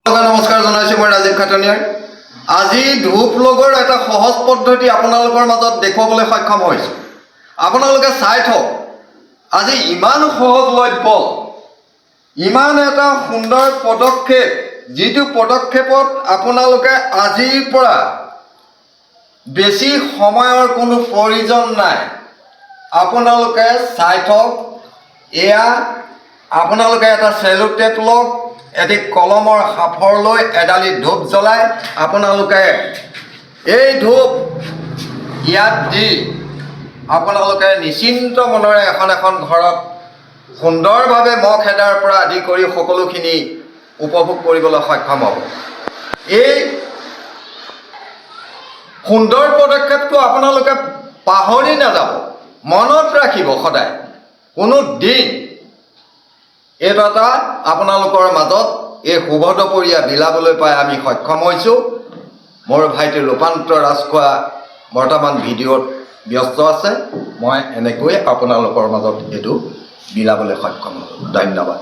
নমস্কাৰ জনাইছোঁ মই ৰাজীৱ খাটনিয়াৰ। আজি ধূপ লগৰ এটা সহজ পদ্ধতি আপোনালোকৰ মাজত দেখুৱাবলৈ সক্ষম হৈছোঁ। আপোনালোকে চাই থওক, আজি ইমান সহজলভ্য, ইমান এটা সুন্দৰ পদক্ষেপ, যিটো পদক্ষেপত আপোনালোকে আজিৰ পৰা বেছি সময়ৰ কোনো প্ৰয়োজন নাই। আপোনালোকে চাই থওক, এয়া আপোনালোকে এটা চেলো টেপ লওক, এটি কলমৰ সাফৰ লৈ এডালি ধূপ জ্বলাই আপোনালোকে এই ধূপ ইয়াত দি আপোনালোকে নিশ্চিন্ত মনেৰে এখন ঘৰত সুন্দৰভাৱে মহ খেদাৰ পৰা আদি কৰি সকলোখিনি উপভোগ কৰিবলৈ সক্ষম হ'ব। এই সুন্দৰ পদক্ষেপটো আপোনালোকে পাহৰি নাযাব, মনত ৰাখিব সদায়। কোনো দিন এইটো এটা আপোনালোকৰ মাজত এই শুভদপৰীয়া বিলাবলৈ পাই আমি সক্ষম হৈছোঁ। মোৰ ভাইটি ৰূপান্ত ৰাজখোৱা বৰ্তমান ভিডিঅ'ত ব্যস্ত আছে। মই এনেকৈ আপোনালোকৰ মাজত এইটো বিলাবলৈ সক্ষম হ'লোঁ। ধন্যবাদ।